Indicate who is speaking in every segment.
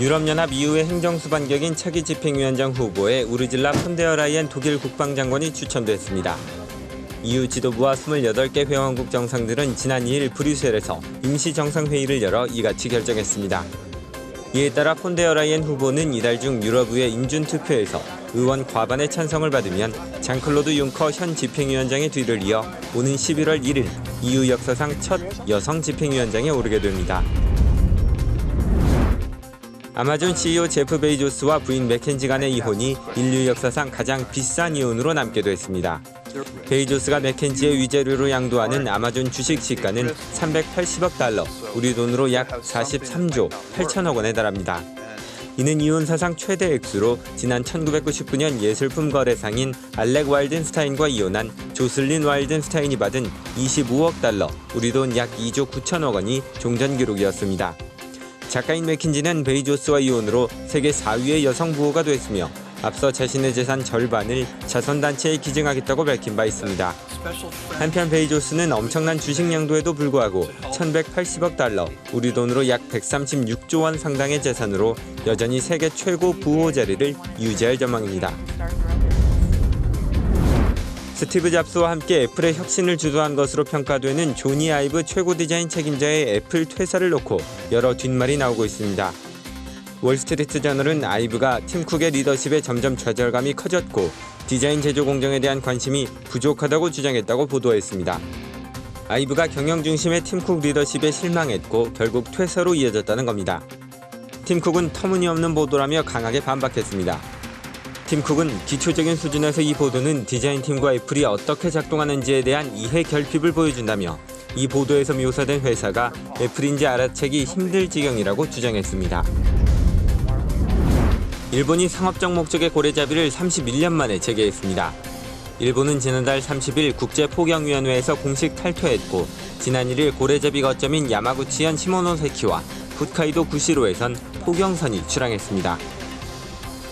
Speaker 1: 유럽연합 EU의 행정수반격인 차기 집행위원장 후보에 우르즐라 폰데어라이엔 독일 국방장관이 추천됐습니다. EU 지도부와 28개 회원국 정상들은 지난 2일 브뤼셀에서 임시정상회의를 열어 이같이 결정했습니다. 이에 따라 폰데어라이엔 후보는 이달 중 유럽의회 인준투표에서 의원 과반의 찬성을 받으면 장클로드 융커 현 집행위원장의 뒤를 이어 오는 11월 1일 EU 역사상 첫 여성 집행위원장에 오르게 됩니다. 아마존 CEO 제프 베이조스와 부인 맥켄지 간의 이혼이 인류 역사상 가장 비싼 이혼으로 남게 됐습니다. 베이조스가 맥켄지의 위자료로 양도하는 아마존 주식 시가는 380억 달러, 우리 돈으로 약 43조 8천억 원에 달합니다. 이는 이혼 사상 최대 액수로 지난 1999년 예술품 거래상인 알렉 와일든스타인과 이혼한 조슬린 와일든스타인이 받은 25억 달러, 우리 돈 약 2조 9천억 원이 종전 기록이었습니다. 작가인 맥킨지는 베이조스와 이혼으로 세계 4위의 여성 부호가 됐으며 앞서 자신의 재산 절반을 자선단체에 기증하겠다고 밝힌 바 있습니다. 한편 베이조스는 엄청난 주식 양도에도 불구하고 1,180억 달러, 우리 돈으로 약 136조 원 상당의 재산으로 여전히 세계 최고 부호 자리를 유지할 전망입니다. 스티브 잡스와 함께 애플의 혁신을 주도한 것으로 평가되는 조니 아이브 최고 디자인 책임자의 애플 퇴사를 놓고 여러 뒷말이 나오고 있습니다. 월스트리트 저널은 아이브가 팀 쿡의 리더십에 점점 좌절감이 커졌고 디자인 제조 공정에 대한 관심이 부족하다고 주장했다고 보도했습니다. 아이브가 경영 중심의 팀 쿡 리더십에 실망했고 결국 퇴사로 이어졌다는 겁니다. 팀 쿡은 터무니없는 보도라며 강하게 반박했습니다. 팀 쿡은 기초적인 수준에서 이 보도는 디자인팀과 애플이 어떻게 작동하는지에 대한 이해 결핍을 보여준다며 이 보도에서 묘사된 회사가 애플인지 알아채기 힘들 지경이라고 주장했습니다. 일본이 상업적 목적의 고래잡이를 31년 만에 재개했습니다. 일본은 지난달 30일 국제포경위원회에서 공식 탈퇴했고 지난 1일 고래잡이 거점인 야마구치현 시모노세키와 홋카이도 구시로에선 포경선이 출항했습니다.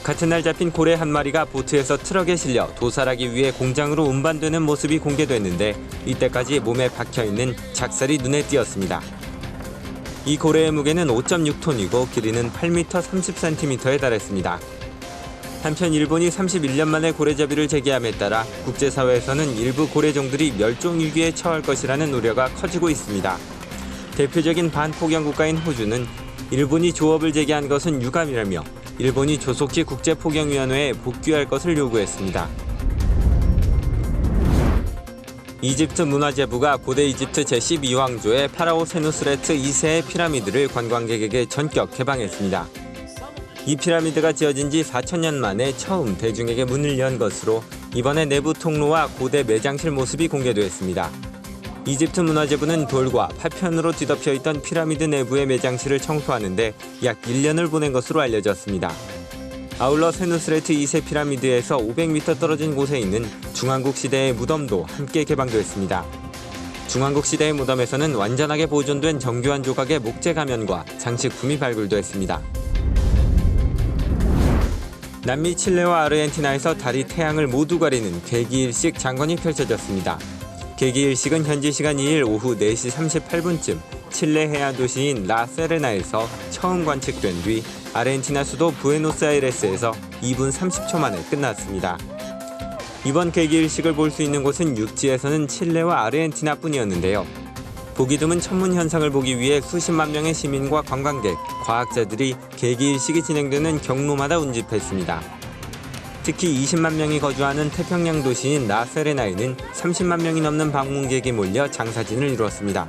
Speaker 1: 같은 날 잡힌 고래 한 마리가 보트에서 트럭에 실려 도살하기 위해 공장으로 운반되는 모습이 공개됐는데 이때까지 몸에 박혀있는 작살이 눈에 띄었습니다. 이 고래의 무게는 5.6톤이고 길이는 8m 30cm에 달했습니다. 한편 일본이 31년 만에 고래잡이를 재개함에 따라 국제사회에서는 일부 고래종들이 멸종위기에 처할 것이라는 우려가 커지고 있습니다. 대표적인 반포경 국가인 호주는 일본이 조업을 재개한 것은 유감이라며 일본이 조속히 국제포경위원회에 복귀할 것을 요구했습니다. 이집트 문화재부가 고대 이집트 제12왕조의 파라오 세누스레트 2세의 피라미드를 관광객에게 전격 개방했습니다. 이 피라미드가 지어진 지 4,000년 만에 처음 대중에게 문을 연 것으로 이번에 내부 통로와 고대 매장실 모습이 공개됐습니다. 이집트 문화재부는 돌과 파편으로 뒤덮여 있던 피라미드 내부의 매장실을 청소하는데 약 1년을 보낸 것으로 알려졌습니다. 아울러 세누스레트 2세 피라미드에서 500m 떨어진 곳에 있는 중왕국 시대의 무덤도 함께 개방됐습니다. 중왕국 시대의 무덤에서는 완전하게 보존된 정교한 조각의 목재 가면과 장식품이 발굴됐습니다. 남미 칠레와 아르헨티나에서 달이 태양을 모두 가리는 개기일식 장관이 펼쳐졌습니다. 개기일식은 현지 시간 2일 오후 4시 38분쯤 칠레 해안 도시인 라세레나에서 처음 관측된 뒤 아르헨티나 수도 부에노스아이레스에서 2분 30초 만에 끝났습니다. 이번 개기일식을 볼 수 있는 곳은 육지에서는 칠레와 아르헨티나뿐이었는데요. 보기 드문 천문 현상을 보기 위해 수십만 명의 시민과 관광객, 과학자들이 개기일식이 진행되는 경로마다 운집했습니다. 특히 20만 명이 거주하는 태평양 도시인 라세레나에는 30만 명이 넘는 방문객이 몰려 장사진을 이루었습니다.